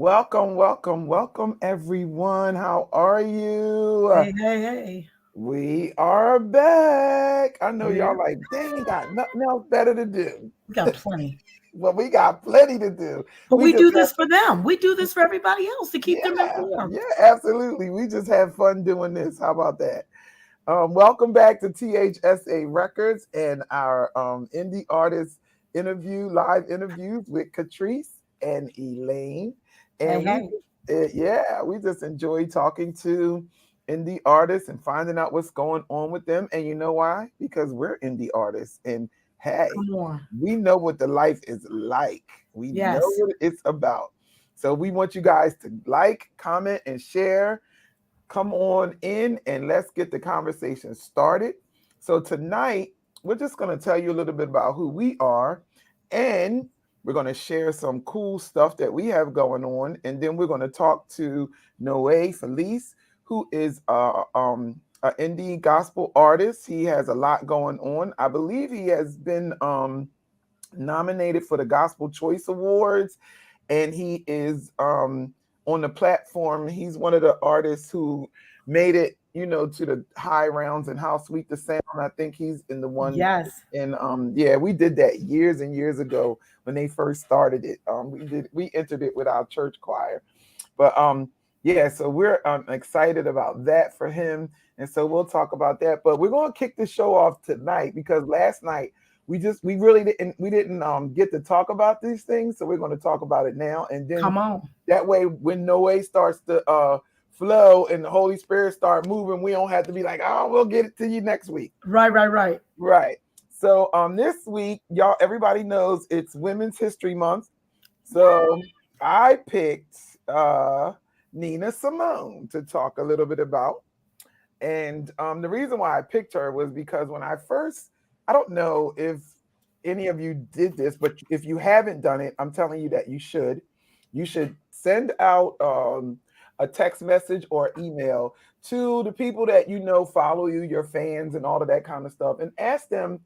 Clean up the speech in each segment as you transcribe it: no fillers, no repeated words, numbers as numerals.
Welcome, welcome, welcome, everyone. How are you? Hey, hey, hey. We are back. I know Yeah, y'all like, they ain't got nothing else better to do. we got plenty. Well, we got plenty to do. But We we just do have, this for them. We do this for everybody else to keep them yeah, informed. absolutely. We just have fun doing this. How about that? Welcome back to T.H.S.A Records and our indie artist live interviews with Katrice and Elaine. Hey, And hey. we just enjoy talking to indie artists and finding out what's going on with them. And you know why? Because we're indie artists. And hey, Come on. we know what the life is like. We know Yes. what it's about. So we want you guys to like, comment, and share. Come on in and let's get the conversation started. So, tonight, we're just going to tell you a little bit about who we are, and we're going to share some cool stuff that we have going on. And then we're going to talk to FELIZ, who is an indie gospel artist. He has a lot going on. I believe he has been nominated for the Gospel Choice Awards, and he is on the platform. He's one of the artists who made it, to the high rounds and How Sweet the Sound. I think he's in the one. Yes. And yeah, we did that years and years ago when they first started it. We entered it with our church choir. But yeah, so we're excited about that for him, and so we'll talk about that. But we're going to kick the show off tonight because last night we really didn't get to talk about these things, so we're going to talk about it now, and then Come on. that way when Noe starts to flow and the Holy Spirit start moving, we don't have to be like, oh, we'll get it to you next week. Right, right, right. Right. So this week, y'all, everybody knows it's Women's History Month. So I picked Nina Simone to talk a little bit about. And the reason why I picked her was because when I don't know if any of you did this, but if you haven't done it, I'm telling you that you should. You should send out a text message or email to the people that you know follow you, your fans, and all of that kind of stuff, and ask them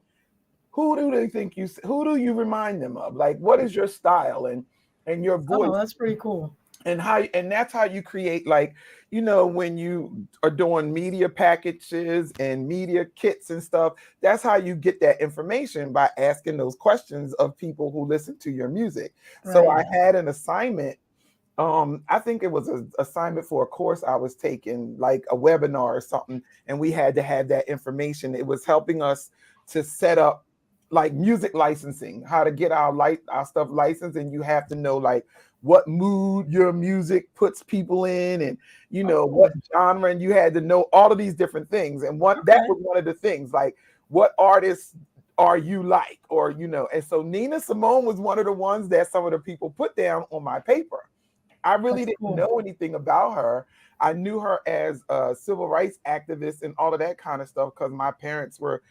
who do you remind them of? Like, what is your style and your Oh, voice? that's pretty cool. And that's how you create, like, when you are doing media packages and media kits and stuff, that's how you get that information, by asking those questions of people who listen to your music. So Right. I had an assignment. I think it was an assignment for a course I was taking, like a webinar or something, and we had to have that information. It was helping us to set up like music licensing, how to get our stuff licensed, and you have to know like what mood your music puts people in, and Oh, what genre, and you had to know all of these different things. And that okay. was one of the things, like, what artists are you like, or and so Nina Simone was one of the ones that some of the people put down on my paper. I really That's didn't cool. know anything about her. I knew her as a civil rights activist and all of that kind of stuff because my parents were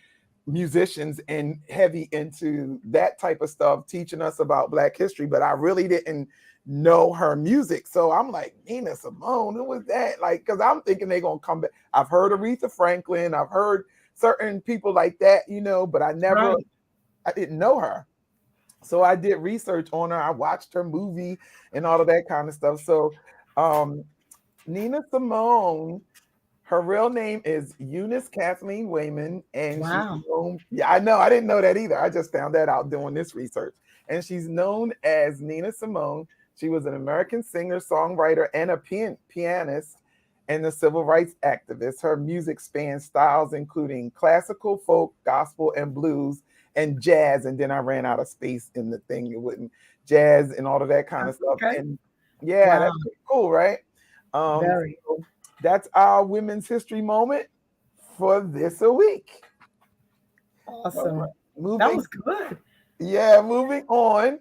musicians and heavy into that type of stuff, teaching us about Black history. But I really didn't know her music. So I'm like, Nina Simone, who was that? Like, because I'm thinking they're going to come back. I've heard Aretha Franklin, I've heard certain people like that, but Right. I didn't know her. So I did research on her. I watched her movie and all of that kind of stuff. So um, Nina Simone, her real name is Eunice Kathleen Wayman, and she's Wow. known. Yeah, I know. I didn't know that either. I just found that out doing this research. And she's known as Nina Simone. She was an American singer, songwriter, and a pianist, and a civil rights activist. Her music spans styles including classical, folk, gospel, and blues, and jazz. And then I ran out of space in the thing. It wouldn't jazz and all of that kind of That's stuff. okay. And yeah, Wow. that's pretty cool, right? Very So that's our Women's History moment for this a week. All right. awesome. That Moving, was good. yeah, moving on.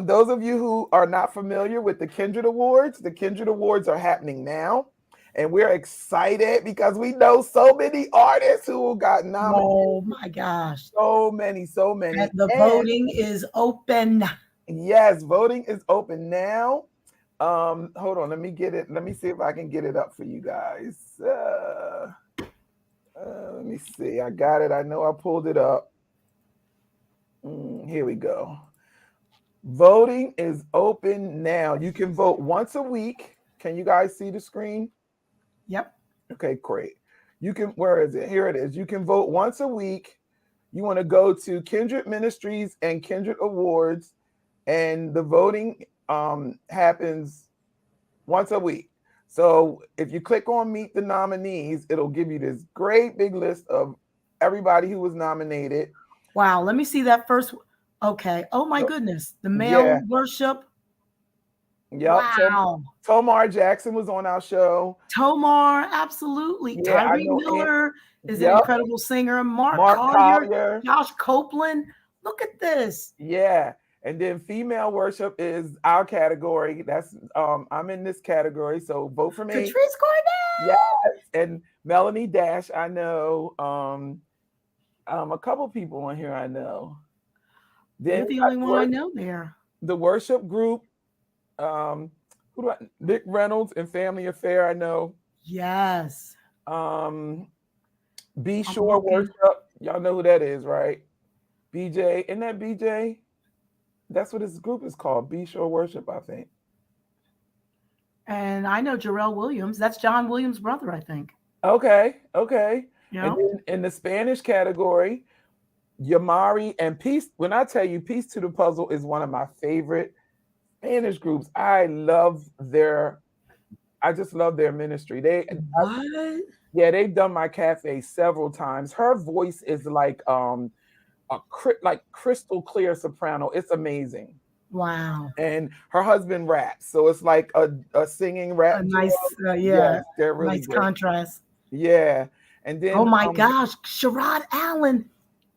Those of you who are not familiar with the Kindred Awards are happening now. And we're excited because we know so many artists who got nominated. Oh my gosh. So many, so And many. the And voting is open. yes, voting is open now. Hold on, let me get it. Let me see if I can get it up for you guys. Let me see. I got it. I know I pulled it up. Here we go. Voting is open now. You can vote once a week. Can you guys see the screen? Yep. Okay, great. You can, where is it? Here it is. You can vote once a week. You want to go to Kindred Ministries and Kindred Awards, and the voting happens once a week. So if you click on Meet the Nominees, it'll give you this great big list of everybody who was nominated. Wow. Let me see that first. Okay. Oh my So, goodness. The male yeah, worship. yep. Wow. Tomar Jackson was on our show. Tomar, absolutely. Yeah, I Tyree know. Miller is an Yep. incredible singer. Mark Mark Collier, Collier. Josh Copeland. Look at this. Yeah. And then female worship is our category. That's I'm in this category, so vote for me. Katrice Yes. Cornell. And Melanie Dash, I know. A couple people on here I know. You're Then the only one I know there. the worship group. Who do Nick Reynolds and Family Affair, I know. Yes. Um, Be I'm Sure looking. Worship. Y'all know who that is, right? BJ. Isn't that BJ? That's what his group is called. Be Sure Worship, I think. And I know Jarrell Williams. That's John Williams' brother, I think. Okay, okay. You And know? then in the Spanish category, Yamari and Peace. When I tell you Peace to the Puzzle is one of my favorite Spanish groups. I just love their ministry. What? Yeah, they've done my cafe several times. Her voice is like like crystal clear soprano. It's amazing. Wow. And her husband raps, so it's like a singing A rap duo. nice, yeah, Yes, they're really nice good. contrast. Yeah, and Oh then my gosh. Sherrod Allen.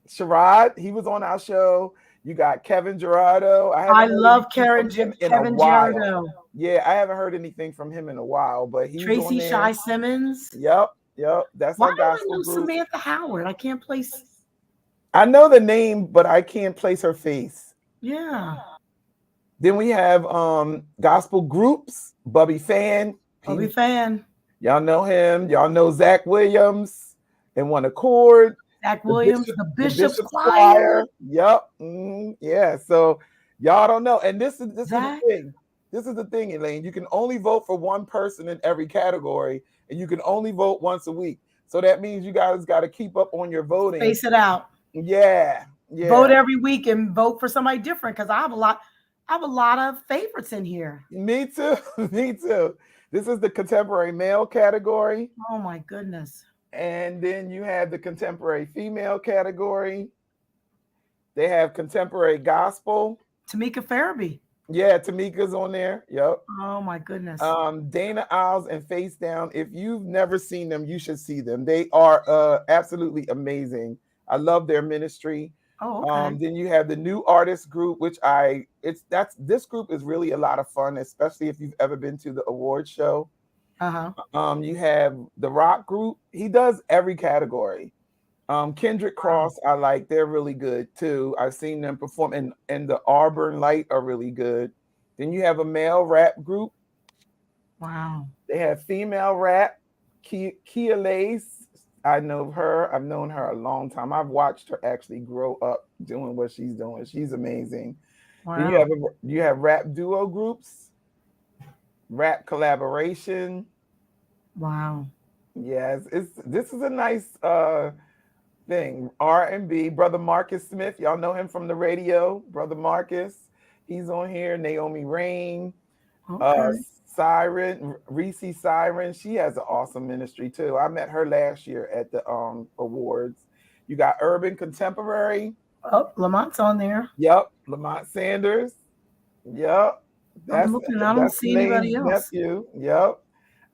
Sherrod, he was on our show. You got Kevin Gerardo. I I haven't heard love anything from him in a Kevin while. Gerardo. Yeah, I haven't heard anything from him in a while, but he's on Tracy there. Shy Simmons. Yep, yep. That's Why our do I gospel know group. Samantha Howard? I can't place. I know the name, but I can't place her face. Yeah. Then we have gospel groups. Bubby Fan. Bobby Fan. Y'all know him. Y'all know Zach Williams and One Accord. Zach The Williams, Bishop, the the Bishop's Bishop's Choir. Choir. Yep. Yeah. So y'all don't know. And this is the Zach. thing. This is the thing, Elaine. You can only vote for one person in every category, and you can only vote once a week. So that means you guys got to keep up on your voting. Space it out. Yeah. Yeah. Vote every week and vote for somebody different because I have a lot of favorites in here. Me too. Me too. This is the contemporary male category. Oh my goodness. And then you have the contemporary female category. They have contemporary gospel. Tamika Farabee. Yeah, Tamika's on there. Yep. Oh my goodness. Dana Isles and Face Down. If you've never seen them, you should see them. They are absolutely amazing. I love their ministry. Oh, okay. Then you have the new artist group, which this group is really a lot of fun, especially if you've ever been to the award show. You have the rock group. He does every category. Kendrick Cross, I like. They're really good too. I've seen them perform, and the Auburn Light are really good. Then you have a male rap group. Wow. They have female rap. T.H.S.A. I know her. I've known her a long time. I've watched her actually grow up doing what she's doing. She's amazing. Wow. Then you have rap duo groups, rap collaboration. Wow. Yes, this is a nice thing. R&B. Brother Marcus Smith. Y'all know him from the radio. Brother Marcus. He's on here. Naomi Rain. Okay. Reese Siren. She has an awesome ministry too. I met her last year at the awards. You got Urban Contemporary. Oh, Lamont's on there. Yep. Lamont Sanders. Yep. I'm looking. I don't see anybody else. Nephew. Yep.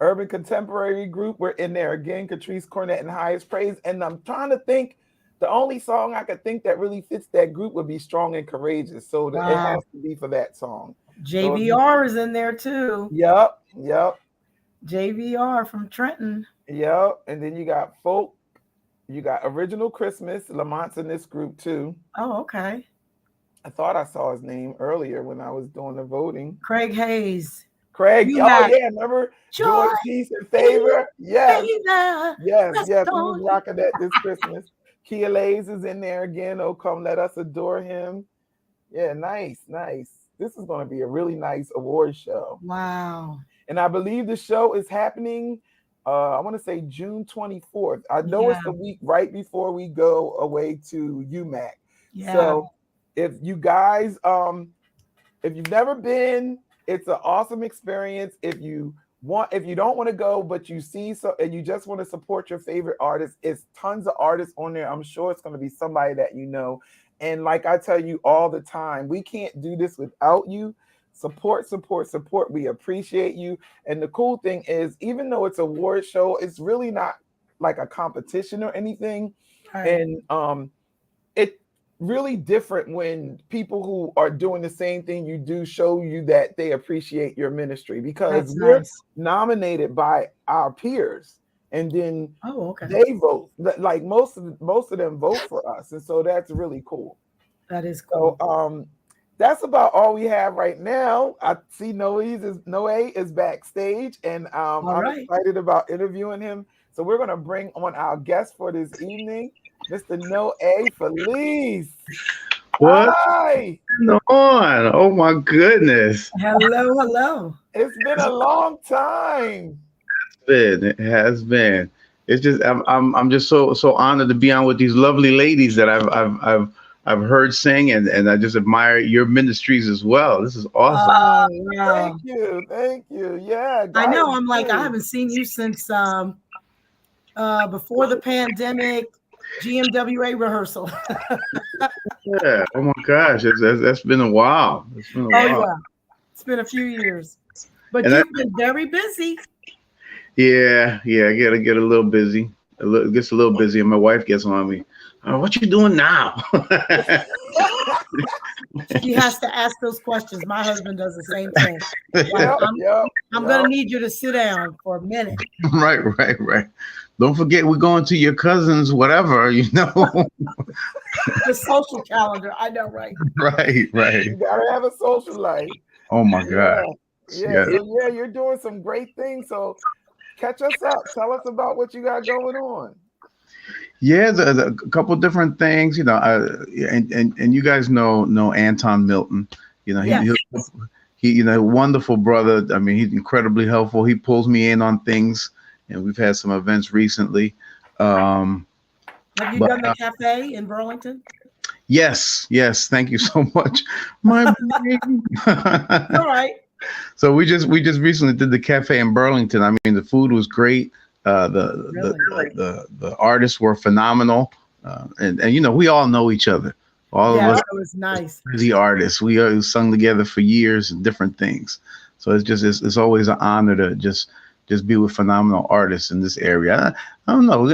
Urban Contemporary Group. We're in there again. Katrice Cornett and Highest Praise. And I'm trying to think. The only song I could think that really fits that group would be Strong and Courageous. So it has to be for that song. JVR is in there too. Yep. JVR from Trenton. Yep. And then you got folk. You got Original Christmas. Lamont's in this group too. Oh, okay. I thought I saw his name earlier when I was doing the voting. Craig Hayes. Yeah, remember? Joy, Peace, and Favor. Yes. Yes. He was rocking that this Christmas. Kia Lays is in there again. Oh, come let us adore him. Yeah, nice. this is going to be a really nice award show. Wow. And I believe the show is happening. I want to say June 24th. I know it's Yeah. the week right before we go away to UMAC. Yeah. So if you guys, if you've never been, it's an awesome experience. If you don't want to go, but you see so and you just want to support your favorite artist, it's tons of artists on there. I'm sure it's going to be somebody that you know. And like I tell you all the time, we can't do this without you. Support, support, support. We appreciate you. And the cool thing is, even though it's a award show, it's really not like a competition or anything. Right. And it really different when people who are doing the same thing you do show you that they appreciate your ministry, because That's we're nice. nominated by our peers and then Oh, okay. they vote. Like most of them vote for us, and so that's really cool. That is So cool. that's about all we have right now. I see Noe is backstage, and All I'm right. excited about interviewing him. So we're gonna bring on our guest for this evening, Mr. Noe FELIZ. What's Hi. going on? Oh my goodness. Hello, hello. It's been a long time. It has been. It's just I'm just so honored to be on with these lovely ladies that I've heard sing, and I just admire your ministries as well. This is awesome. Oh, Thank wow. you. Thank you. Yeah, I God know. is I'm like, I good. haven't seen you since before the pandemic GMWA rehearsal. Yeah. Oh my gosh. That's been a while. It's been a Oh, while. yeah. It's been a few years. But And I, you've been very busy. yeah, I gotta get a little busy. Gets a little busy, and my wife gets on me. Oh, what you doing now? She has to ask those questions. My husband does the same thing. Like, Yep, yep, I'm yep. gonna need you to sit down for a minute. Right. Don't forget, we're going to your cousin's, whatever, The social calendar. I know, right? Right. You gotta have a social life. Oh my God. Yeah, yeah. Yeah, So yeah, you're doing some great things. So catch us up. Tell us about what you got going on. yeah. A couple different things, and you guys know Anton Milton. You know, Yes. wonderful brother. I mean, he's incredibly helpful. He pulls me in on things, and we've had some events recently. Um, Have you but done the cafe in Burlington? yes. Thank you so much, my brain. All right. So we just recently did the cafe in Burlington. I mean, the food was great. Really? The artists were phenomenal, and we all know each other. All of Yeah, us it was nice. crazy artists. We sung together for years and different things. So it's always an honor to just be with phenomenal artists in this area. I don't know.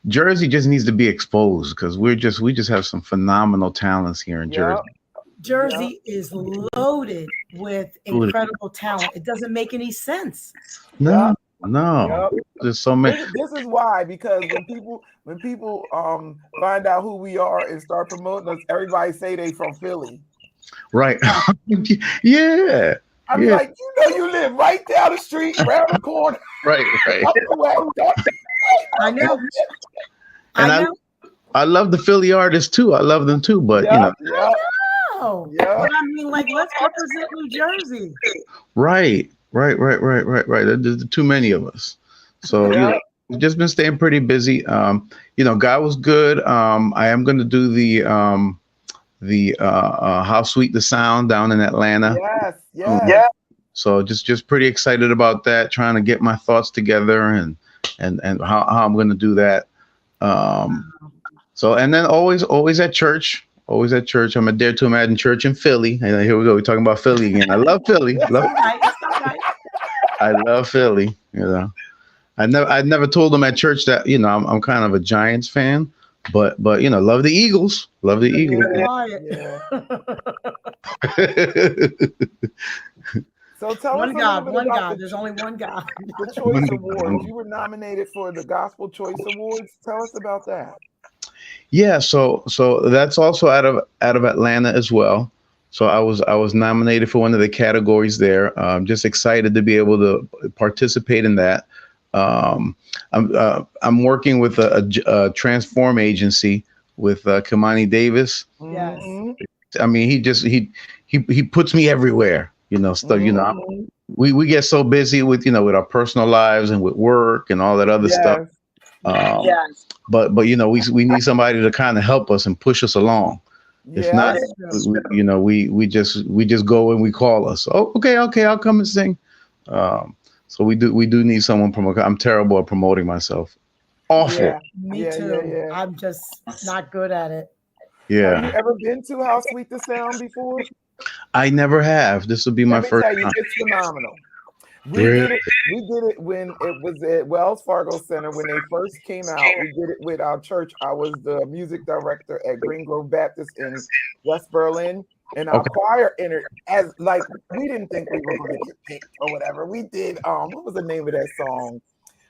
Jersey just needs to be exposed because we just have some phenomenal talents here in Yep, Jersey. Jersey is loaded with incredible talent. It doesn't make any sense. No, yep, no. yep. There's so many. This is why, because when people find out who we are and start promoting us, everybody say they from Philly. Right. Yeah. I'm Yeah. like, you live right down the street, around the corner, Right. up the way. I know. And I know. I love the Philly artists too. I love them too. But Yep, yep, Oh, yep. but I mean, like, let's represent New Jersey. right. There's too many of us. So Yeah. we've just been staying pretty busy. God was good. I am going to do the How Sweet the Sound down in Atlanta. Yes, Um, yes. So just pretty excited about that. Trying to get my thoughts together and how I'm going to do that. So and then always at church. Always at church. I'm a Dare to Imagine church in Philly. And here we go. We're talking about Philly again. I love Philly. It's all right. It's all right. I love Philly. I never told them at church that I'm kind of a Giants fan, but love the Eagles. Love the Eagles. Be quiet. Yeah. So tell us One a little God, bit one about God. There's only one God. the Choice Awards. You were nominated for the Gospel Choice Awards. Tell us about that. Yeah, so that's also out of Atlanta as well. So I was nominated for one of the categories there. Just excited to be able to participate in that. I'm working with a transform agency with Kamani Davis. Yes. Mhm. I mean, he puts me everywhere. Stuff. Mhm. We get so busy with with our personal lives and with work and all that other stuff. Yes. Um, but we need somebody to kind of help us and push us along. If not, Yes. That's true. we just go and we call us. Oh, okay, I'll come and sing. Um, so we do need someone I'm terrible at promoting myself. Awful. Yeah. Me Yeah. Yeah. too. Yeah. I'm just not good at it. Have you Yeah, ever been to How Sweet the Sound before? I never have. This will be my Let me first tell you, time. it's phenomenal. We Really? did it. We did it when it was at Wells Fargo Center when they first came out. We did it with our church. I was the music director at Green Grove Baptist in West Berlin, and our Okay. choir entered as like we didn't think we were going to get picked or whatever. We did. What was the name of that song?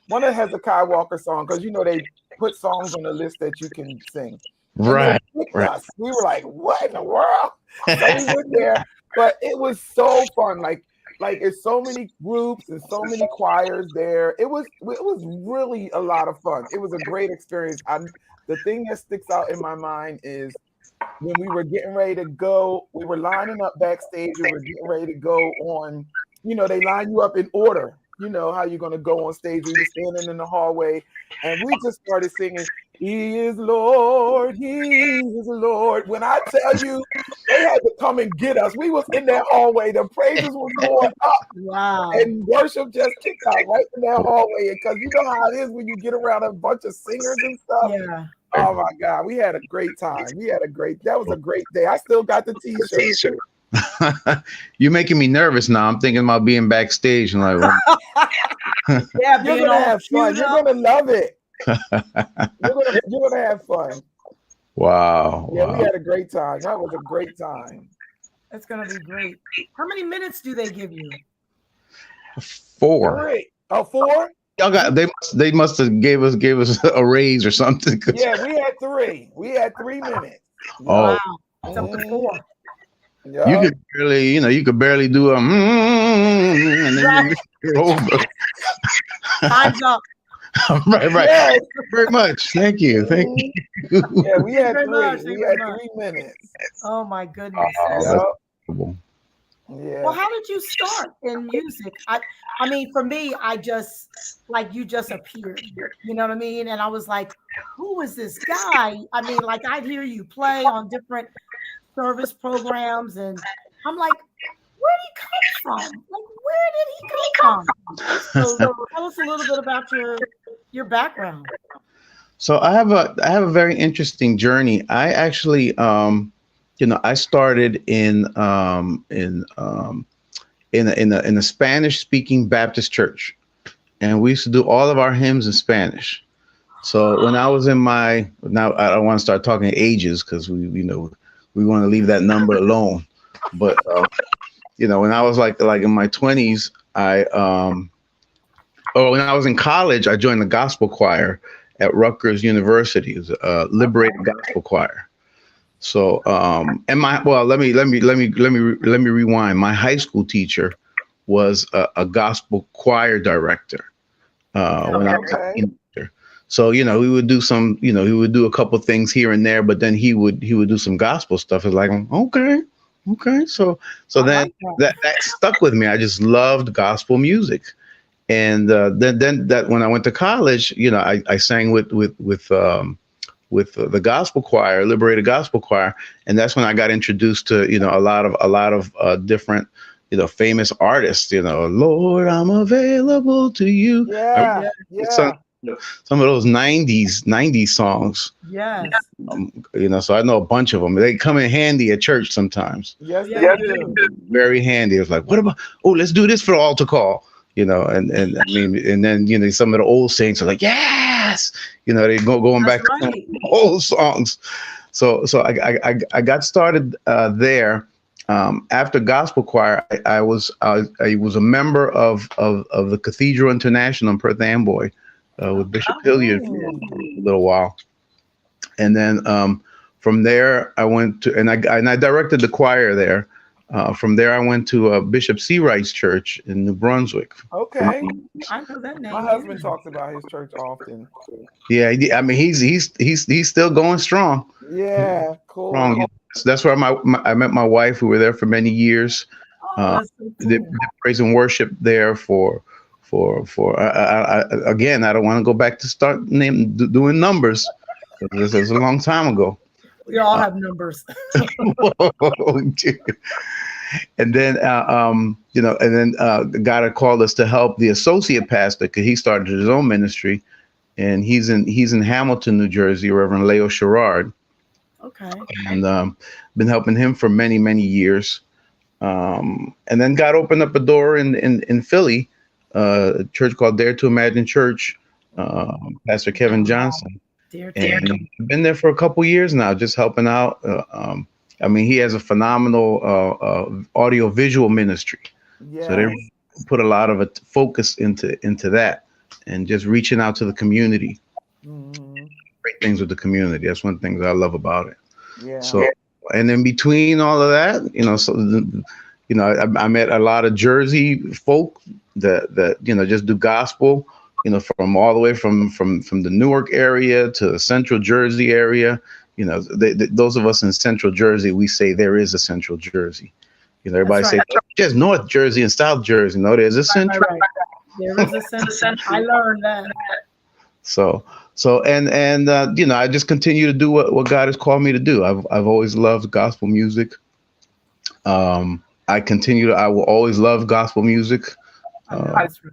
One of Hezekiah Walker song because they put songs on the list that you can sing, and they Right. picked Right. us. We were like, "What in the world?" So we went there, but it was so fun. Like it's so many groups and so many choirs there. It was really a lot of fun. It was a great experience. The thing that sticks out in my mind is when we were getting ready to go, we were lining up backstage. We were getting ready to go on. They line you up in order. You know how you're gonna go on stage. We were standing in the hallway, and we just started singing. He is Lord, He is Lord. When I tell you, they had to come and get us. We was in that hallway. The praises was going up, Wow. and worship just kicked out right in that hallway. Because you know how it is when you get around a bunch of singers and stuff. Yeah. Oh my God, we had a great time. That was a great day. I still got the T-shirt. You're making me nervous now. I'm thinking about being backstage and like, Yeah, You're being gonna all have fun. queued You're up. gonna love it. You're gonna have fun. wow, Yeah, we wow. had a great time. That was a great time. It's gonna be great. How many minutes do they give you? 4. 3. Oh, 4? Y'all got they must have gave us a raise or something. 'Cause- Yeah, we had 3. We had 3 minutes. Yup. oh, Wow. It's up to 4. you Yup. could barely, you could barely do and then Right. you're over. Time's up. Right, right. Yes. Very much. Thank Mhm. you. Yeah, we Thank you had very 3. much. Thank We you very had much. 3 minutes. Oh my goodness. Oh, that's Yup. incredible. Well, Yeah. how did you start in music? I mean, for me, I just like you just appeared. You know what I mean? And I was like, who is this guy? I mean, like I'd hear you play on different service programs, and I'm like, where'd he come from? Like, where did he come from? So tell us a little bit about your background. So I have a very interesting journey. I actually I started in a Spanish speaking Baptist church, and we used to do all of our hymns in Spanish. So when I was in my now I don't want to start talking ages because we want to leave that number alone. But when I was like in my 20s, when I was in college, I joined the gospel choir at Rutgers University. It was a liberated gospel choir. So, and let me rewind. My high school teacher was a gospel choir director when I was a Okay. teenager. So, we would do he would do a couple things here and there, but then he would do some gospel stuff. It's like, okay, okay. So I then like that. that stuck with me. I just loved gospel music. And then that when I went to college, I sang with the gospel choir, Liberated Gospel Choir, and that's when I got introduced to a lot of different famous artists. Lord, I'm available to you. I Yeah. Yeah. sung Yeah. some of those '90s songs. Yes. So I know a bunch of them. They come in handy at church sometimes. Yes, Yeah, they they do. do. Very handy. It's like, what about? Oh, let's do this for the altar call. And I mean, and then some of the old saints are like, yes, they going That's back to some right. old songs. So I got started there. After gospel choir, I was a member of the Cathedral International in Perth Amboy with Bishop Hilliard for Mm. a little while, and then from there I went to and I directed the choir there. From there, I went to Bishop Seawright's church in New Brunswick. Okay. I know that My name. husband Yeah. talks about his church often. Yeah, I mean he's still going strong. Yeah, Strong. cool. that's where I met my wife. We were there for many years. Oh, Uh, that's so did cool. praise and worship there for again. I don't want to go back to start doing numbers. This is a long time ago. We all Uh, have numbers. and then and then God had called us to help the associate pastor because he started his own ministry, and he's in Hamilton, New Jersey, Reverend Leo Sherrard, Okay. and been helping him for many years. And then God opened up a door in Philly, a church called Dare to Imagine Church, Pastor Kevin Johnson, Dear to and I've been there for a couple years now, just helping out. I mean, he has a phenomenal audio visual ministry, so they Yes. put a lot of a focus into that, and just reaching out to the community. Mhm. Great things with the community. That's one of the things I love about it. Yeah. So, and in between all of that, I met a lot of Jersey folk that just do gospel. From all the way from the Newark area to the Central Jersey area. Those of us in Central Jersey, we say there is a Central Jersey. That's Everybody right. say just North Jersey and South Jersey. No, there's a Central. Right. There is a sense. I learned that. So I just continue to do what God has called me to do. I've always loved gospel music. I will always love gospel music. I know that's right.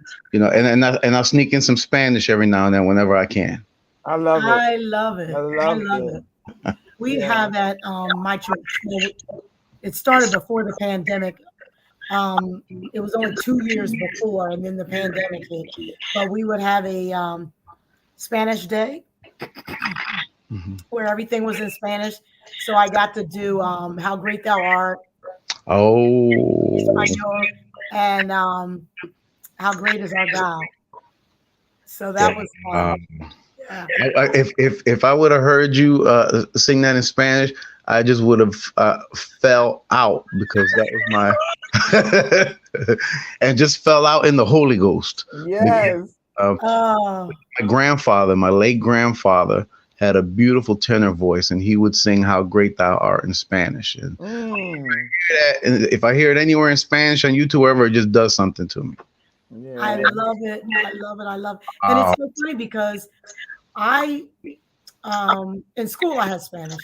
And I'll sneak in some Spanish every now and then whenever I can. I love it. I love it. I I love love it. it. We Yeah. have at my church. Well, it started before the pandemic. It was only 2 years before, and then the pandemic hit. But we would have a Spanish day Mhm. where everything was in Spanish. So I got to do "How Great Thou Art," Oh, Espanol, and "How Great Is Our God." So that was fun. um, Yeah. if I would have heard you sing that in Spanish, I just would have fell out because that was my and just fell out in the Holy Ghost. Yes. Oh, My late grandfather, had a beautiful tenor voice, and he would sing "How Great Thou Art" in Spanish. And Mm. if I hear it anywhere in Spanish on YouTube, wherever, it just does something to me. I Yeah. love it. I love it. I love it. And it's so funny because I in school I had Spanish,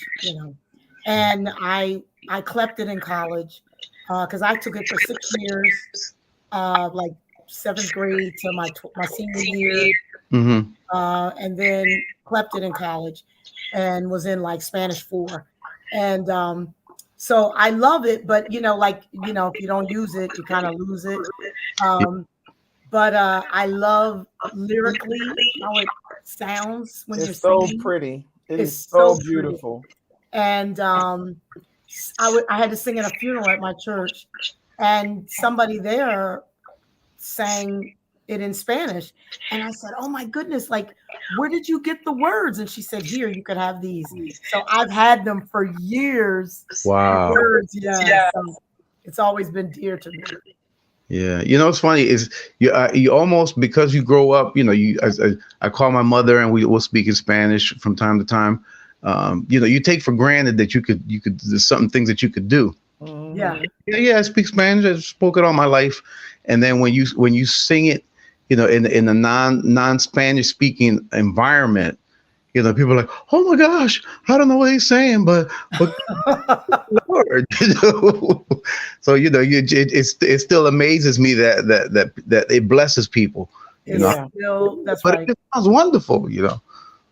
and I clept it in college because I took it for 6 years, like seventh grade to my senior year, Mm-hmm. and then clept it in college, and was in like Spanish 4, and so I love it. But if you don't use it, you kind of lose it. Um, but I love lyrically how it sounds when you're It's so singing. pretty. It It's is so so pretty. beautiful. And I had to sing at a funeral at my church, and somebody there sang it in Spanish, and I said, "Oh my goodness! Like, where did you get the words?" And she said, "Here, you could have these." So I've had them for years. The Wow. words, yeah. So it's always been dear to me. Yeah, what's funny is you almost, because you grow up, I call my mother and we will speak in Spanish from time to time. You take for granted that there's certain things that you could do. Yeah, Mhm. Yeah, I speak Spanish. I've spoken all my life, and then when you sing it, in a non Spanish speaking environment, people are like, "Oh my gosh, I don't know what he's saying, but Lord." So it still amazes me that it blesses people, it's Yeah. still that's but right. it sounds wonderful,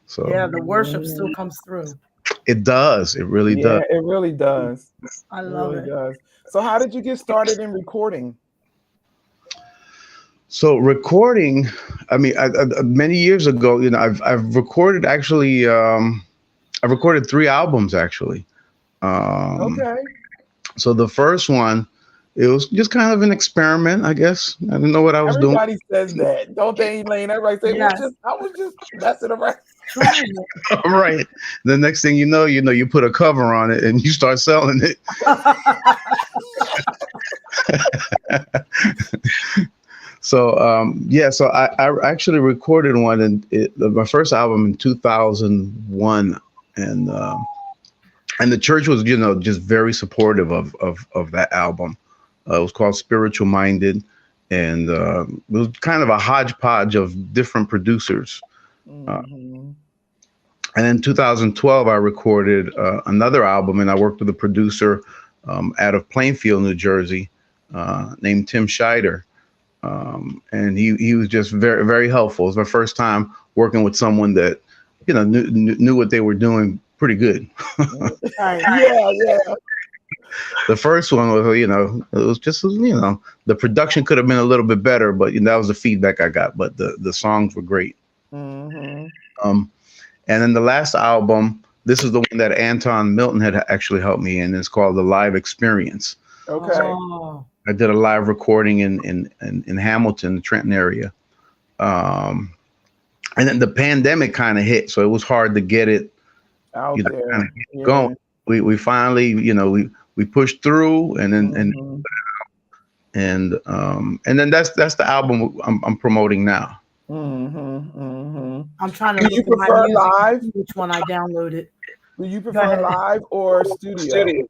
so Yeah, the worship still comes through. it does, it really Yeah, does. it really does. I It love really it. does. So how did you get started in recording? So recording, I mean, many years ago, I've recorded actually, I've recorded 3 albums actually. um Okay. so the first one, it was just kind of an experiment, I guess. I didn't know what I was doing. Everybody says that, don't they, Elaine? Everybody say, "Well, Yes, I was just messing around." trying it. Right. The next thing you put a cover on it and you start selling it. So so I actually recorded one, my first album in 2001, and And the church was, just very supportive of that album. It was called Spiritual Minded, and it was kind of a hodgepodge of different producers. Mm-hmm. And in 2012, I recorded another album, and I worked with a producer out of Plainfield, New Jersey, named Tim Scheider. And he was just very, very helpful. It was my first time working with someone that, knew what they were doing pretty good. Right. Yeah, yeah. The first one was, it was just, the production could have been a little bit better, but that was the feedback I got. But the songs were great. Mm-hmm. And then the last album, this is the one that Anton Milton had actually helped me in. It's called The Live Experience. Okay. Oh. I did a live recording in Hamilton, the Trenton area. And then the pandemic kind of hit, so it was hard to get it Out there. kind of Yeah. going. We finally, we pushed through, and then Mhm. and then that's the album I'm promoting now. I'm trying to Do look you at my prefer music, live? which one I downloaded. Do you Go prefer ahead. live or studio?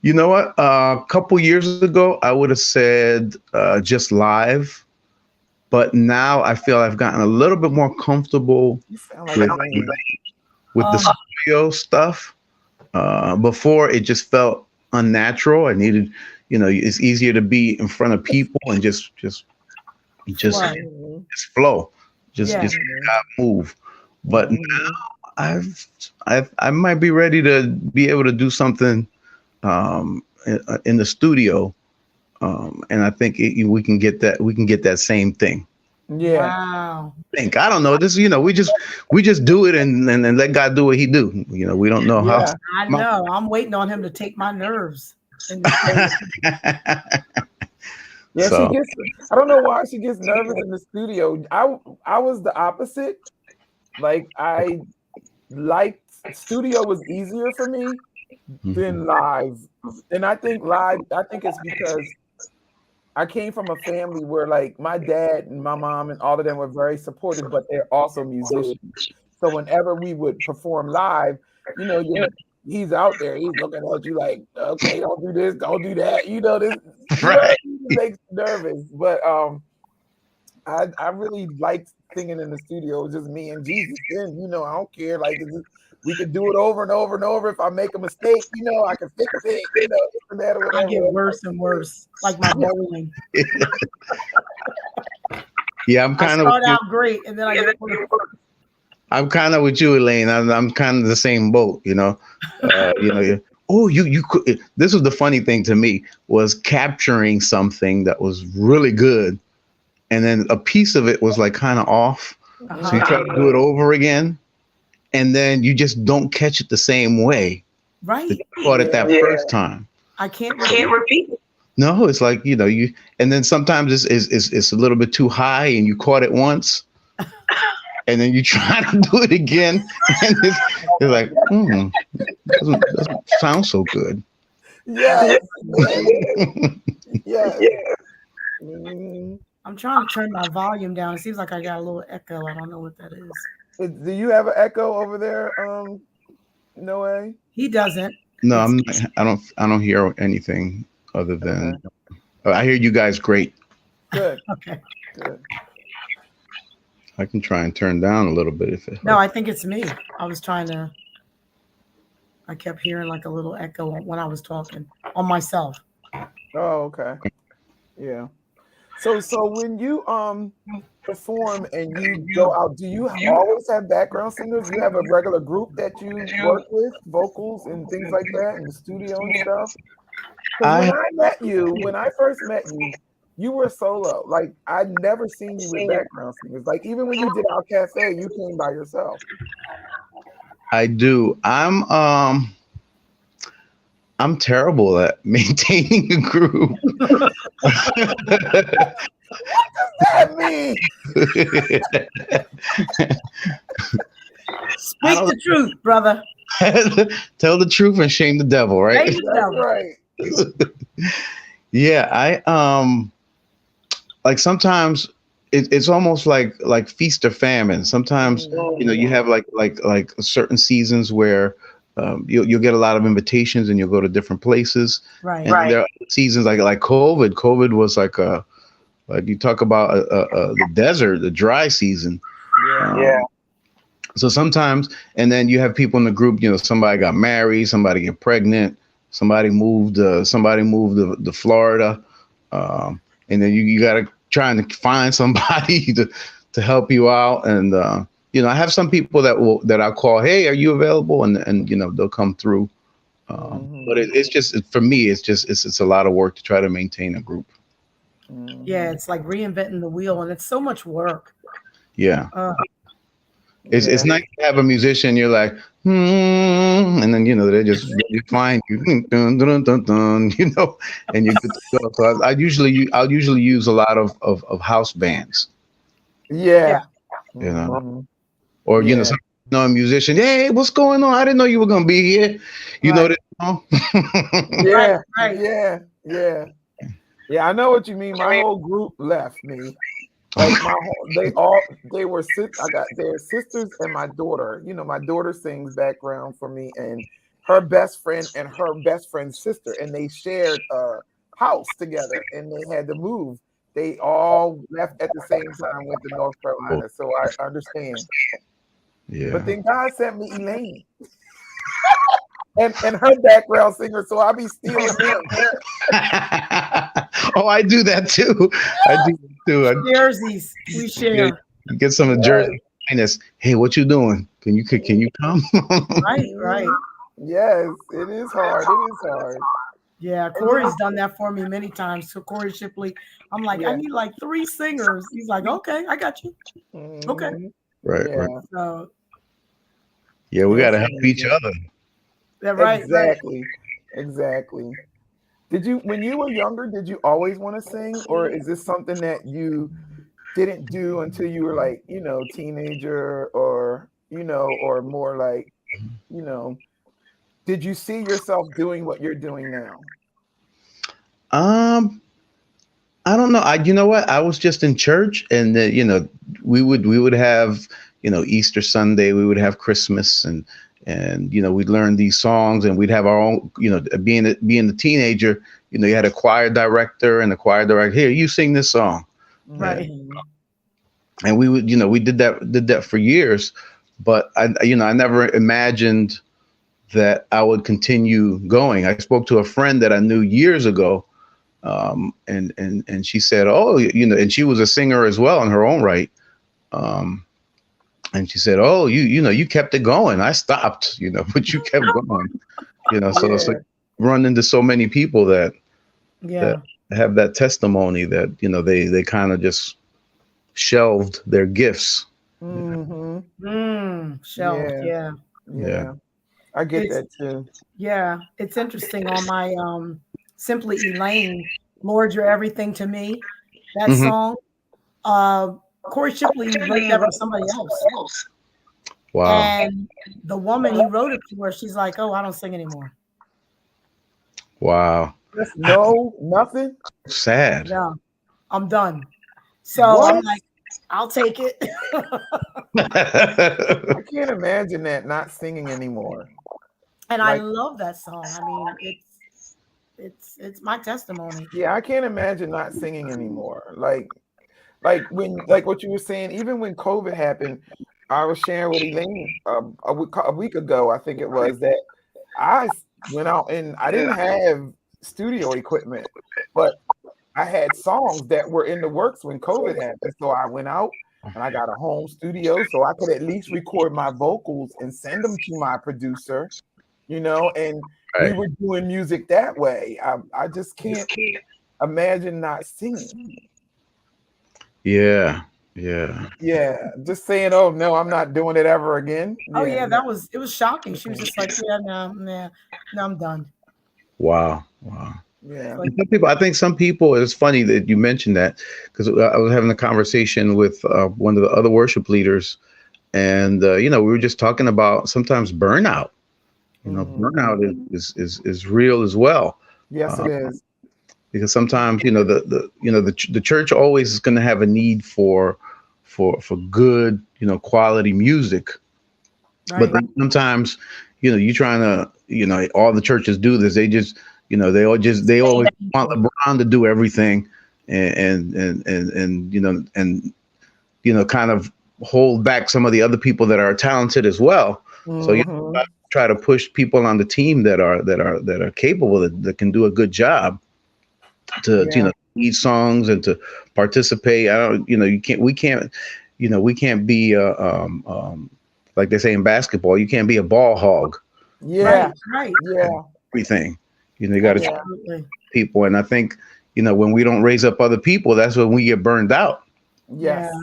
You know what? A couple years ago, I would have said just live, but now I feel I've gotten a little bit more comfortable You sound like with Elaine. the studio stuff. Before it just felt unnatural. I needed, it's easier to be in front of people and just Right. flow, just Yeah. not move. But now I might be ready to be able to do something in the studio, and I think we can get that same thing. Yeah. Wow. I don't know. This, we just do it and let God do what He do. We don't know how. Yeah. I know. I'm waiting on him to take my nerves. In the Yeah, So- she gets. I don't know why she gets nervous in the studio. I was the opposite. Like I liked studio was easier for me than live, and I think live. I think it's because I came from a family where like my dad and my mom and all of them were very supportive, but they're also musicians. So whenever we would perform live, he's out there, he's looking at you like, okay, don't do this, don't do that. This Right. makes you nervous. But I really liked singing in the studio. It was just me and Jesus. Then I don't care. Like we could do it over and over and over. If I make a mistake, I can fix it. This and that or I whatever. get worse and worse, like my bowling. Yeah, I'm I kind of. start out great, and then I get worse. I'm kind of with you, Elaine. I'm kind of the same boat. Oh, you could. This was the funny thing to me was capturing something that was really good, and then a piece of it was like kind of off. So you try to do it over again, and then you just don't catch it the same way Right. that you caught it that first time. I can't repeat. No, it's like you, and then sometimes it's a little bit too high, and you caught it once, and then you try to do it again, and it's like, doesn't sound so good. Yeah. Yeah. I'm trying to turn my volume down. It seems like I got a little echo. I don't know what that is. Do you have an echo over there? No way. He doesn't. No, I don't hear anything other than I hear you guys great. Good. Okay. Good. I can try and turn down a little bit if it. No, I think it's me. I kept hearing like a little echo when I was talking on myself. Oh, okay. Yeah. So when you perform and you go out, do you always have background singers? You have a regular group that you work with, vocals and things like that in the studio and stuff? Because when I first met you, you were solo. Like I'd never seen you with background singers. Like even when you did our cafe, you came by yourself. I do. I'm terrible at maintaining a group. What does that mean? Speak the truth, brother. Tell the truth and shame the devil, right? Shame the devil. Right. Yeah, I like sometimes it's almost like feast or famine. Sometimes you have like certain seasons where you'll get a lot of invitations and you'll go to different places. Right. And there are seasons like COVID. COVID was like you talk about the desert, the dry season. Yeah. So sometimes, and then you have people in the group. Somebody got married, somebody get pregnant, somebody moved to Florida, and then you got to try and find somebody to help you out. And I have some people that I'll call, hey, are you available? And they'll come through. But it's just, for me, it's a lot of work to try to maintain a group. Yeah, it's like reinventing the wheel, and it's so much work. Yeah. It's nice to have a musician. You're like, and then they just find you, dun, dun, dun, dun, and you're good to go. So I'll usually use a lot of house bands. Yeah. Or a musician. Hey, what's going on? I didn't know you were gonna be here. You know this song? Yeah. Right. Yeah. I know what you mean. My whole group left me. Like they were I got their sisters and my daughter. My daughter sings background for me, and her best friend and her best friend's sister, and they shared a house together, and they had to move. They all left at the same time, went to North Carolina. So I understand. Yeah. But then God sent me Elaine. And her background singer, so I'll be stealing them. Oh, I do that too. Jerseys, we share. Get some of Jersey finest. Hey, what you doing? Can you come? Right. Yes, it is hard. Yeah, Corey's done that for me many times. So Corey Shipley, I'm like, I need like 3 singers. He's like, okay, I got you. Okay. Right. So yeah, we got to help each other. Yeah, right. Exactly. Did you, when you were younger, did you always want to sing, or is this something that you didn't do until you were like, teenager, or or more like, did you see yourself doing what you're doing now? I don't know. You know what? I was just in church, and we would have Easter Sunday, we would have Christmas, and we'd learn these songs, and we'd have our own. Being a teenager, you had a choir director, and the choir director, here, you sing this song, right? And we would, we did that for years, but I never imagined that I would continue going. I spoke to a friend that I knew years ago. And she said, oh, and she was a singer as well in her own right. And she said, oh, you kept it going. I stopped, but you kept going, so it's like run into so many people that have that testimony that, they kind of just shelved their gifts. Shelved. Yeah. I get that too. Yeah. It's interesting on my, Simply Elaine, Lord, You're Everything to Me. That song, Corey Shipley wrote that for somebody else. Wow. And the woman he wrote it for, she's like, oh, I don't sing anymore. Wow. No, nothing. Sad. Yeah, I'm done. So I'm like, I'll take it. I can't imagine that not singing anymore. And I love that song. I mean, it's my testimony. Yeah, I can't imagine not singing anymore. Like what you were saying, even when COVID happened, I was sharing with Elaine a week ago, I think it was, that I went out and I didn't have studio equipment, but I had songs that were in the works when COVID happened. So I went out and I got a home studio so I could at least record my vocals and send them to my producer, and we were doing music that way. I just can't imagine not singing. Yeah. Just saying, oh no, I'm not doing it ever again. Oh yeah, it was shocking. She was just like, no, I'm done. Wow. Yeah. I think some people, it's funny that you mentioned that, because I was having a conversation with one of the other worship leaders, and we were just talking about sometimes burnout. Burnout is real as well. Yes, it is. Because sometimes the church always is going to have a need for good quality music, right. But then sometimes you trying to, all the churches do this. They just, they always want LeBron to do everything, and kind of hold back some of the other people that are talented as well. So Mhm. try to push people on the team that are capable, that can do a good job to, Yeah. lead songs and to participate. I don't, we can't be like they say in basketball, you can't be a ball hog. Right? Yeah. Right. Yeah. Everything, you got to Yeah. Absolutely. people. And I think, when we don't raise up other people, that's when we get burned out. Yeah. Yes.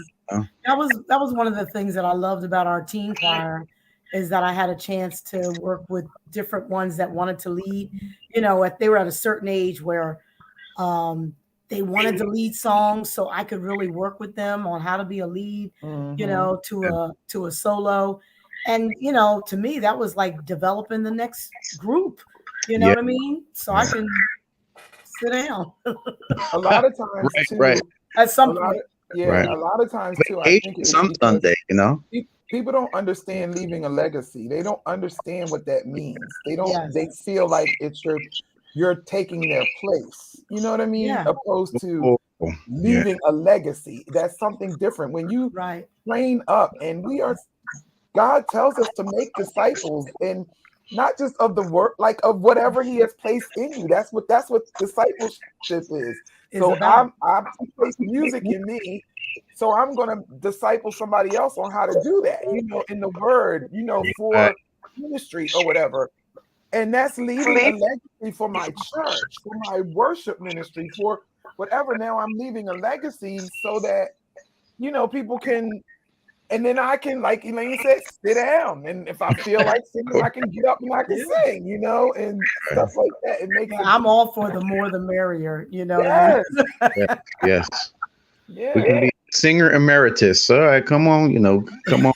That was one of the things that I loved about our teen choir is that I had a chance to work with different ones that wanted to lead. They were at a certain age where um, they wanted to lead songs, so I could really work with them on how to be a lead, Mhm. to a solo. And to me, that was like developing the next group. You know Yeah, what I mean? So I yeah. can sit down A lot of times Right, too. right, at A some lot point. of yeah. right. A lot of times too. I Vacation think it's some because Sunday, people don't understand leaving a legacy. They don't understand what that means. They don't. Yes. They feel like it's you're taking their place. You know what I mean? Yeah. Opposed to Oh, yeah, leaving a legacy. That's something different. When you Right. train up, and God tells us to make disciples, and not just of the work, like of whatever He has placed in you. That's what discipleship is. Is So about. He placed music in me, so I'm gonna disciple somebody else on how to do that. In the Word, right. for ministry or whatever. And that's leaving a legacy for my church, for my worship ministry, for whatever. Now I'm leaving a legacy so that people can, and then I can, like Elaine said, sit down. And if I feel like singing, I can get up and I can Yeah. sing, and stuff like that. It makes Yeah, it I'm all for the more the merrier. You know what I mean? yes, Yeah, yes. We yeah, can be singer emeritus. All right, come on, come on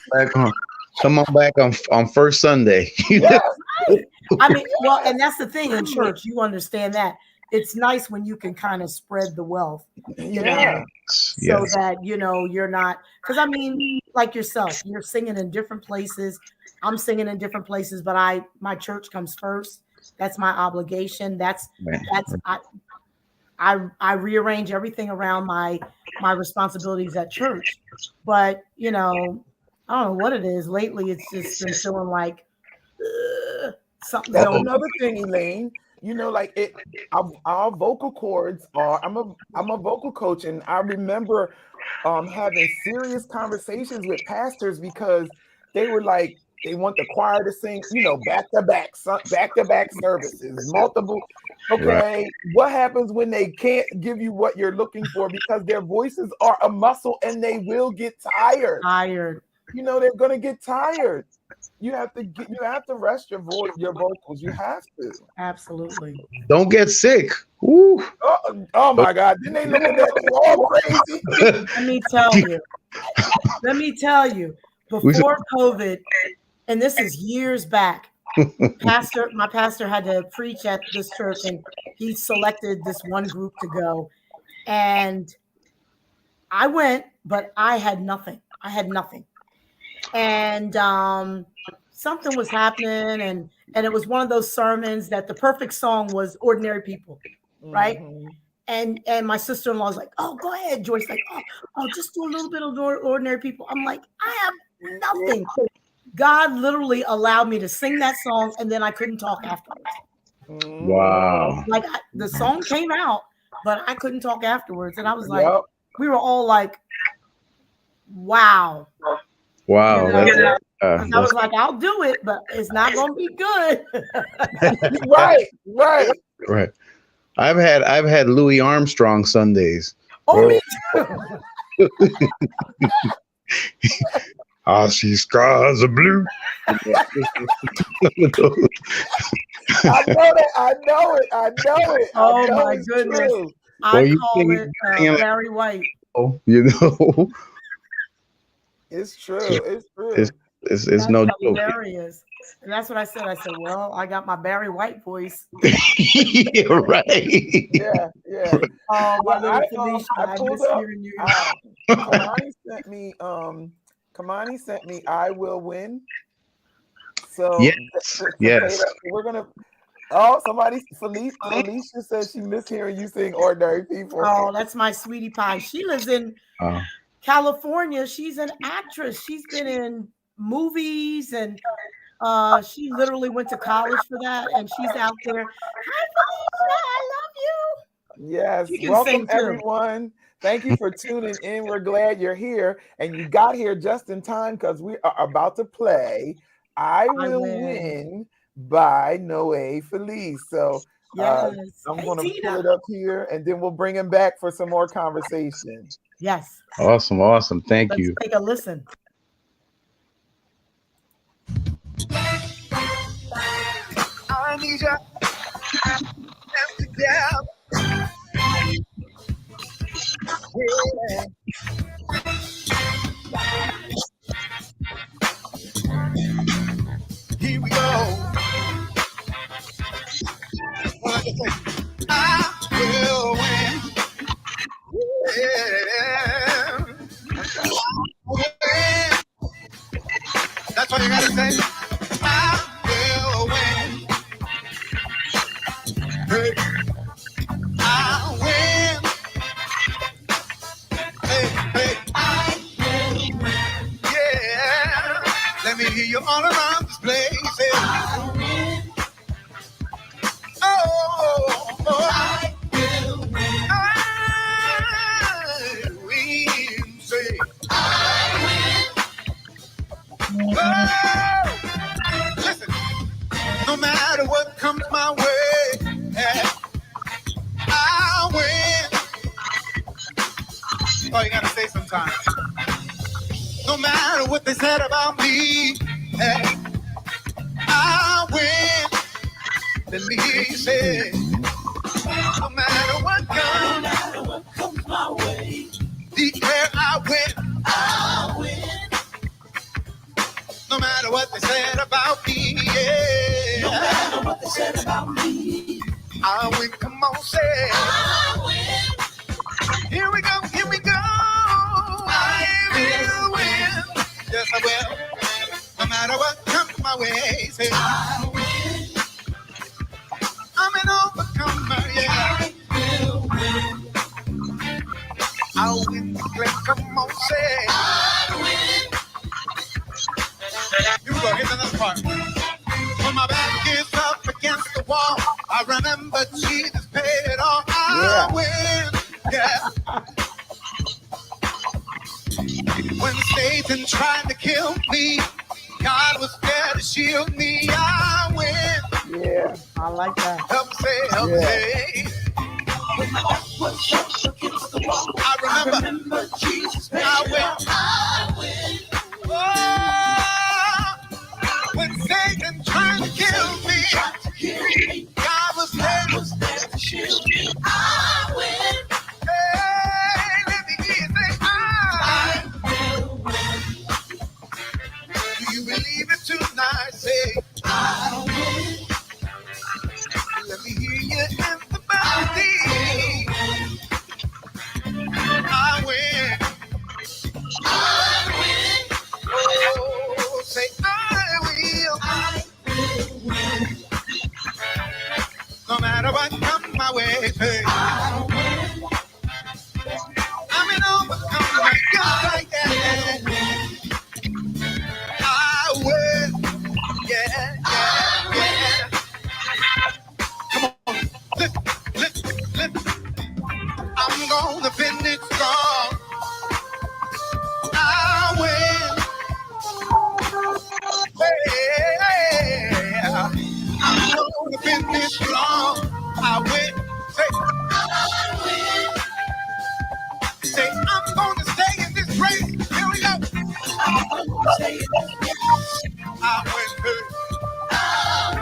back on first Sunday. yes, Right. I mean, well, and that's the thing in church. You understand that it's nice when you can kind of spread the wealth, you know, yeah, so Yes, that you're not, because I mean, like yourself, you're singing in different places. I'm singing in different places, but my church comes first. That's my obligation. That's right. that's I rearrange everything around my responsibilities at church. But I don't know what it is. Lately it's just been feeling like something's that's going Oh, another thing, Elaine. Like our vocal cords are. I'm a vocal coach, and I remember having serious conversations with pastors because they were like, they want the choir to sing, back to back services, multiple. right. Okay, what happens when they can't give you what you're looking for because their voices are a muscle and they will get tired. tired. They're gonna get tired. You have to rest your vocals. You have to. Absolutely. Don't get sick. Woo. Oh my God! Didn't they looking at you all crazy? Let me tell you. Let me tell you. We said, Before COVID, and this is years back, my pastor had to preach at this church, and he selected this one group to go. And I went, but I had nothing. I had nothing. And something was happening, and it was one of those sermons that the perfect song was Ordinary People, right? Mhm. And my sister-in-law was like, "Oh, go ahead, Joyce." Like, "Oh, just do a little bit of Ordinary People." I'm like, "I have nothing." God literally allowed me to sing that song, and then I couldn't talk afterwards. Mhm. wow. Like the song came out, but I couldn't talk afterwards, and I was like, Yep. we were all like, "Wow," you Wow. know. Because I That's was like, "I'll do it, but it's not going to be good." Right. Right. right. I've had Louis Armstrong Sundays. Oh, Oh, me too. I see skies of blue. I know that. I know it. I know it. I Oh know my it's goodness. true. I Or you call singing, it singing like, Barry White. oh. It's So true. It's it's true. it's That's no joke. hilarious. And that's what I said. I said, well, I got my Barry White voice. Yeah, right. Yeah. Yeah. Oh, my Well, little Felicia, I I pulled miss up. hearing you. Uh, Kamani sent me. Kamani sent me. I will win. So Yes, to play yes. that, we're gonna. Oh, somebody, Felicia says she missed hearing you sing "Ordinary People." Oh, that's my sweetie pie. She lives in Uh, California. She's an actress. She's been in movies and she literally went to college for that and she's out there. Hi Felicia, I love you. Yes, She can welcome sing too. everyone. Thank you for tuning in. We're glad you're here, and you got here just in time because we are about to play "I I Will win. Win" by Noe Feliz. So Yes. I'm Hey going to pull Tina. it up here, and then we'll bring him back for some more conversation. Yes. awesome, awesome. Thank Let's you. take a listen. I need you together. Yeah. Here we go. Well, I will win. Yeah. Win. That's what you gotta say. I will win. Hey, I win. Hey, hey, yeah. Let me hear you all around this place. Say, oh, oh, I win. Say, oh, listen. No matter what comes my way, yeah, I win. Oh, you gotta say sometimes. No matter what they said about me, yeah, I win. Let me hear you say, no matter what comes my way, declare I win. No matter what they said about me, yeah. No matter what they said about me, I win. Come on, say, I win. Here we go, here we go. I will win. Yes, I will. No matter what comes my way, say, I win. I'm an overcomer, yeah. I'll win. Come on, say, I win. Here we go, here's another part. When my back is up against the wall, I remember Jesus paid it all. I win. Yeah. When Satan tried to kill me, God was there to shield me. I win. Yeah. I like that. Help say, help say. When my back was up against the wall, I remember Jesus paid it all. I win. Oh, when Satan tried to kill me, God was there to shield me. I win. Hey, let me hear you say, I will win. Do you believe it tonight? Say, I win. Let me hear you in the melody. I win. I win. Oh, say, I will. I will win. No matter what comes my way, say, I win. I'm an overcomer, just like that. I win. Yeah, yeah, yeah. Come on, listen. I'm gonna finish strong. I win. Yeah. I'm gonna finish strong. I win. Say, I'm gonna stay in this race. Here we go. I'm gonna stay in this race. I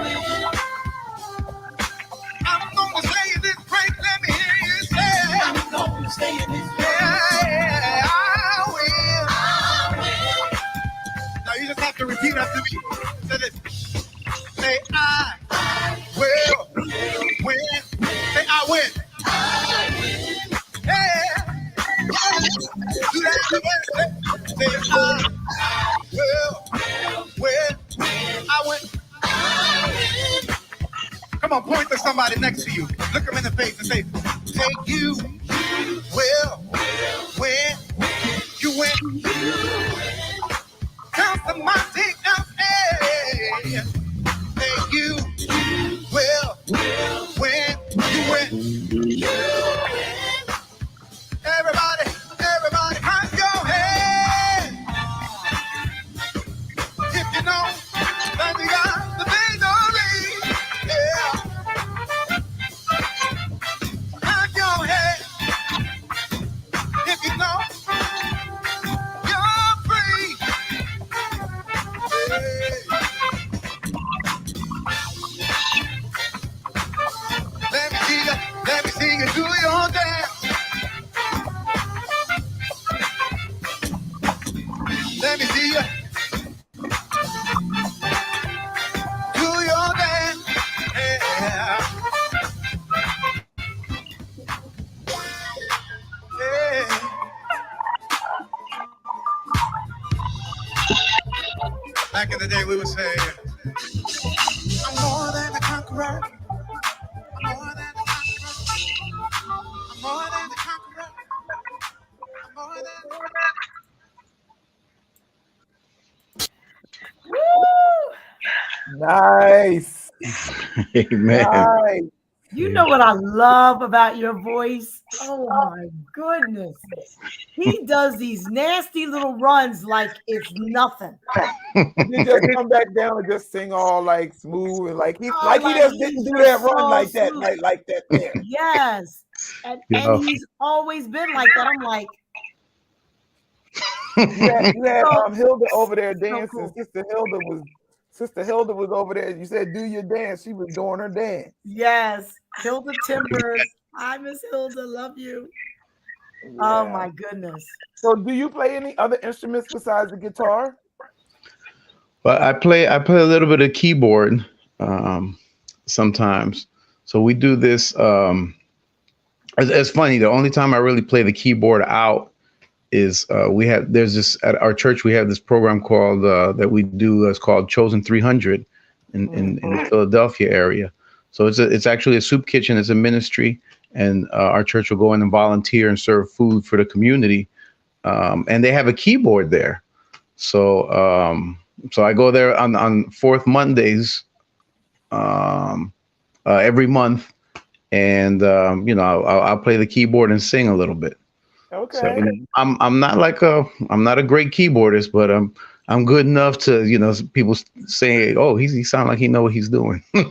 win. I'm gonna stay in this race. Let me hear you say, I'm gonna stay in this race. Yeah, I will. Now you just have to repeat after me. Say this. Say, I will win. Say, I win. Yeah. Do that again. Say, I will win. I win. Come on, point to somebody next to you. Look them in the face and say, take you well when you went. Count the mighty hey. Take you well when you went. Everybody, clap your hands if you know that you got the victory. Yeah, clap your hands if you know you're free. Hey. Let me see you do your dance. Let me see you do your dance. Yeah. Yeah. Back in the day, we would say, I'm more than a conqueror. I'm more than a conqueror. I'm more than a conqueror. I'm more than Woo! Nice. Amen. Nice. You know what I love about your voice? Oh my goodness. He does these nasty little runs like it's nothing. You just come back down and just sing all like smooth and like he Oh, like just he's didn't do that just run so like that, smooth. like that there. Yes. And he's always been like that. I'm like, You had so, Hilda over there so dancing. cool. Sister Hilda was over there. You said do your dance. She was doing her dance. Yes. Hilda Timbers. Hi, Miss Hilda. Love you. Oh Yeah. my goodness. So do you play any other instruments besides the guitar? But I play a little bit of keyboard sometimes. So we do this. It's funny. The only time I really play the keyboard out is there's this at our church. We have this program called that we do. It's called Chosen 300 in the Philadelphia area. So it's actually a soup kitchen. It's a ministry, and our church will go in and volunteer and serve food for the community. And they have a keyboard there. So I go there on fourth Mondays every month, and I'll play the keyboard and sing a little bit. Okay. So I'm not I'm not a great keyboardist, but I'm good enough to people say, oh, he sounds like he know what he's doing. Yeah.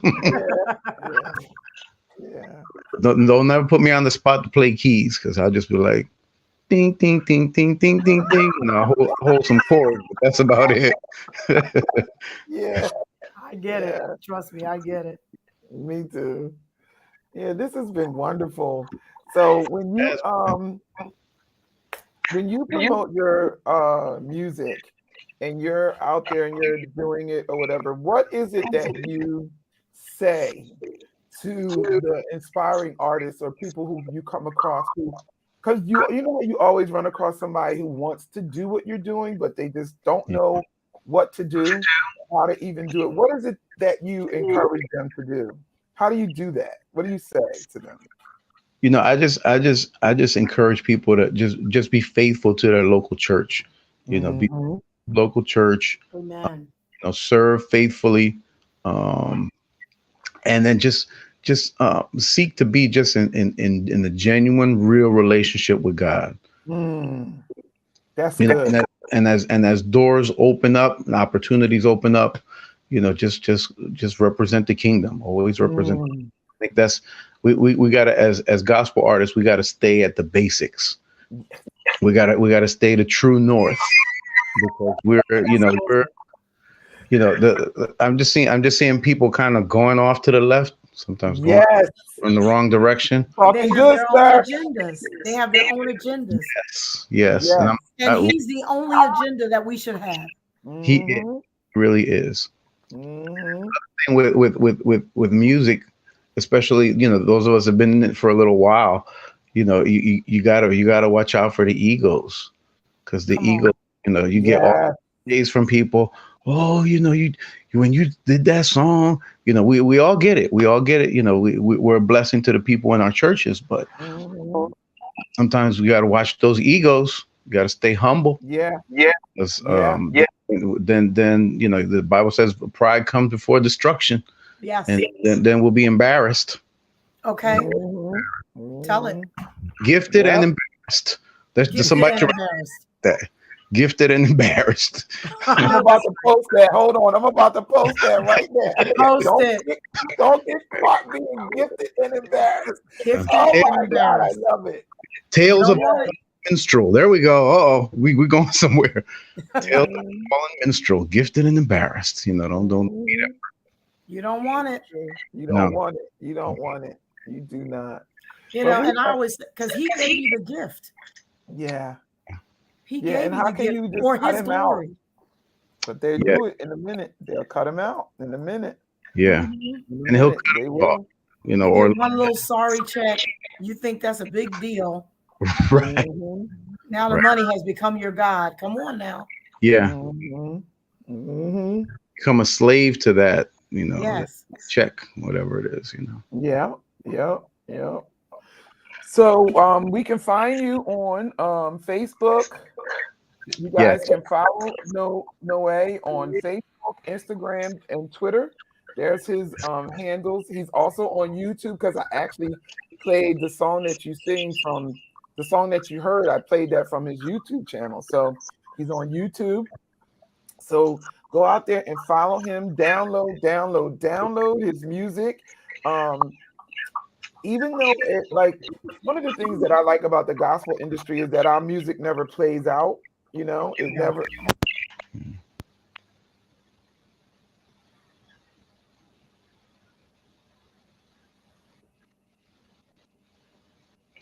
Don't never put me on the spot to play keys, because I'll just be like ding ding ding ding ding ding ding, I'll hold some chords, but that's about it. Yeah. I get it. Trust me, I get it. Me too. Yeah, this has been wonderful. So when you promote your music and you're out there and you're doing it or whatever, what is it that you say to the inspiring artists or people who you come across who, because you always run across somebody who wants to do what you're doing, but they just don't know what to do, how to even do it. What is it that you encourage them to do? How do you do that? What do you say to them? I just encourage people to just be faithful to their local church. Be local church. Amen. Serve faithfully, and then just seek to be just in the genuine, real relationship with God. That's good. And as doors open up and opportunities open up, just represent the kingdom. Always represent. I think that's we gotta, as gospel artists, we gotta stay at the basics. We gotta stay the true north, because I'm just seeing people kind of going off to the left, sometimes going in the wrong direction. Talking They have good, their sir. own agendas. They have their own agendas. Yes. And he's the only agenda that we should have. He really is. With music, especially those of us have been in it for a little while, you gotta watch out for the egos, because the ego, you get all days from people. Oh, you when you did that song, we all get it. We all get it. We're a blessing to the people in our churches, but Mhm. sometimes we got to watch those egos. You got to stay humble. Yeah. 'Cause, Yeah. then the Bible says pride comes before destruction, Yes. and then we'll be embarrassed. Okay. Mhm. Tell it. Mhm. Gifted and Yep. embarrassed. There's Gifted somebody and to write embarrassed. that. Gifted and embarrassed. I I'm know about that's to post that. Hold on. I'm about to post that right now. post Don't it. get, don't get caught being gifted and embarrassed. Gifted Oh and my God, I embarrassed. love it. You Tales don't of want Yes. it. minstrel. There we go. Oh, we going somewhere. Tales of Mhm. fallen minstrel. Gifted and embarrassed. Don't. Mhm. You don't want it. You No. don't want it. You don't want it. You do not. You But know, we, and I always, because he gave you the gift. yeah, He yeah. gave And you how the can gift you just for cut his him out? glory. But they'll Yeah. do it in a minute. They'll cut him out in a minute. Yeah. Mhm. In a And he'll minute, cut they us off. will. You Or get one little sorry check. You think that's a big deal. right. Mhm. Now the Right. money has become your God. Come on now. Yeah. Mhm. Mhm. Become a slave to that. That Yes. check, whatever it is. Yeah. Yeah. Yeah. So we can find you on Facebook. You guys Yes. can follow No on Facebook, Instagram, and Twitter. There's his handles. He's also on YouTube because I actually played the song that you sing from the song that you heard. I played that from his YouTube channel. So he's on YouTube. So go out there and follow him. Download his music. Um, even though like one of the things that I like about the gospel industry is that our music never plays out. It Yeah. never.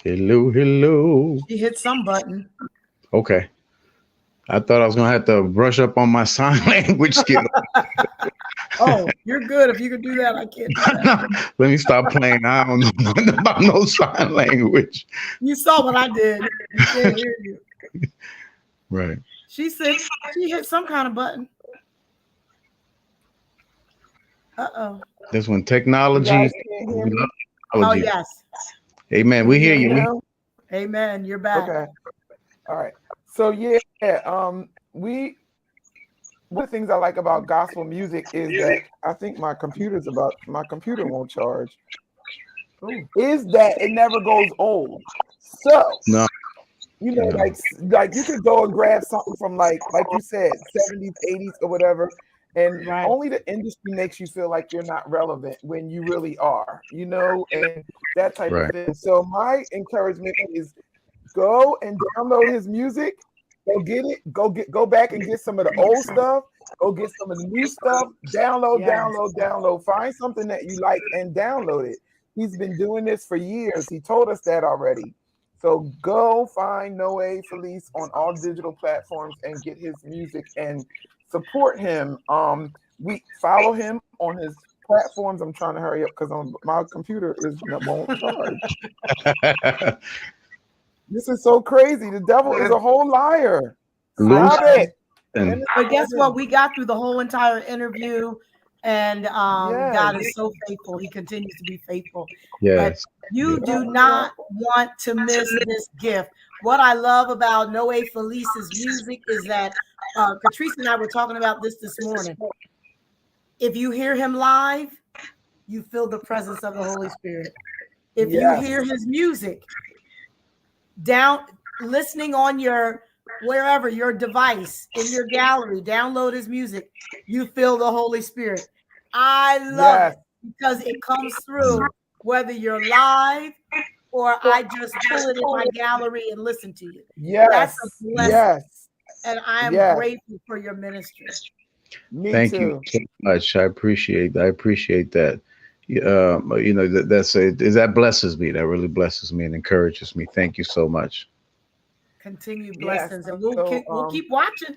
Hello, hello. She hit some button. Okay. I thought I was gonna have to brush up on my sign language skill. Oh, you're good. If you can do that, I can't do that. Let me stop playing. I don't know nothing about no sign language. You saw what I did. You can't hear you. Right. She said she hit some kind of button. Uh-oh. That's when You technology. guys can't hear We love me? Oh, technology. yes. Amen. Can We you hear hear me you. now? Amen. You're back. Okay. All right. So yeah, we one of the things I like about gospel music is that I think my computer won't charge. Ooh. Is that it never goes old. So No. No. like you could go and grab something from like you said 70s 80s or whatever, and Right. only the industry makes you feel like you're not relevant when you really are, and that type of Right. thing. So my encouragement is go and download his music. Go get it. Go back and get some of the old stuff. Go get some of the new stuff. Yes. Download. Find something that you like and download it. He's been doing this for years. He told us that already. So go find FELIZ on all digital platforms and get his music and support him. We follow him on his platforms. I'm trying to hurry up because my computer won't charge. This is so crazy. The devil is a whole liar. I Loose Stop know. it. and But guess what? We got through the whole entire interview, and Yes. God is so faithful. He continues to be faithful. But yes. you Yeah. do not want to miss this gift. What I love about FELIZ's music is that Katrice and I were talking about this morning. If you hear him live, you feel the presence of the Holy Spirit. If you Yes. hear his music, down listening on your wherever your device in your gallery, download his music, you feel the Holy Spirit. I love Yes. it because it comes through whether you're live or I just pull it in my gallery and listen to you. That's Yes. a blessing, Yes. and I am Yes. grateful for your ministry. Me Thank you too. so much. I appreciate that. That blesses me. That really blesses me and encourages me. Thank you so much. Continued Yes. blessings, and So we'll keep watching.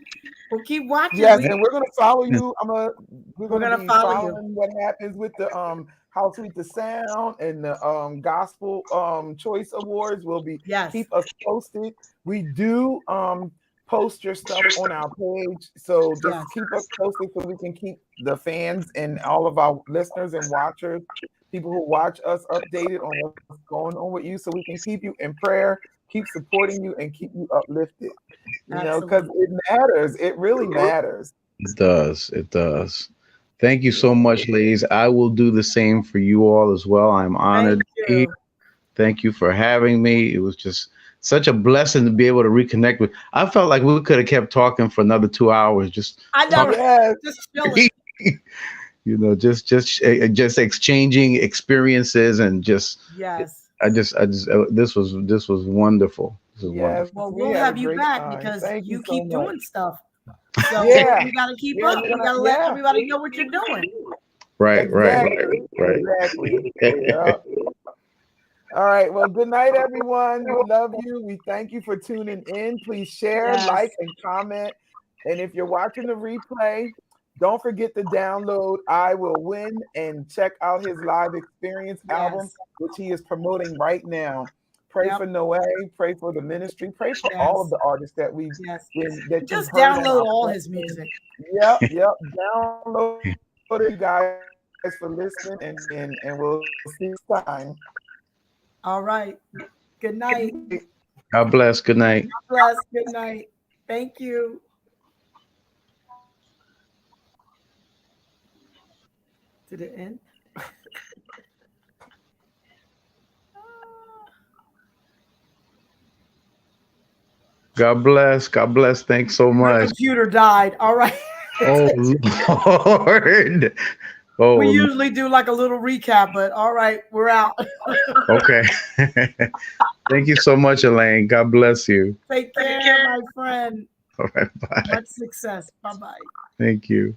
We'll keep watching. yes, and we're gonna follow you. We're We're gonna gonna be follow you. following what happens with the How Sweet the Sound and the Gospel Choice Awards. Will be Yes. keep us posted. We do post your stuff on our page. So just Yes, keep us posted so we can keep the fans and all of our listeners and watchers, people who watch us, updated on what's going on with you, so we can keep you in prayer, keep supporting you, and keep you uplifted. Because absolutely. it matters. It really matters. It does. It does. Thank you so much, ladies. I will do the same for you all as well. I'm honored Thank to be here. you. Thank you for having me. It was just such a blessing to be able to reconnect with. I felt like we could have kept talking for another 2 hours, just I know, talking, right? Yes, Just chilling. just exchanging experiences and just Yes. this was wonderful. This is yes. wonderful. Well, We we'll had a have you great back time. because Thank you you so keep much. doing stuff. So Yeah, we got to keep yeah, up. we're We gonna, got to let yeah, everybody know what you're doing. Right, right, exactly, right, exactly. right. Yeah. All right. Well, good night, everyone. We love you. We thank you for tuning in. Please share, Yes. like, and comment. And if you're watching the replay, don't forget to download I Will Win and check out his live experience album, Yes. which he is promoting right now. Pray Yep. for Noe, pray for the ministry, pray for all of Yes. the artists that we've Yes. been that you've Just heard on download our all his platform. music. Yep, yep. Download it, you guys, for listening, and we'll see you next time. All right. Good night. God bless. Good night. Bless. Good night. Thank you. To the end. God bless. God bless. Thanks so My much. computer died. All right. Oh Lord. Oh We usually do like a little recap, but all right, we're out. okay. Thank you so much, Elaine. God bless you. Take care, my friend. All right. Bye. Much success. Bye bye. Thank you.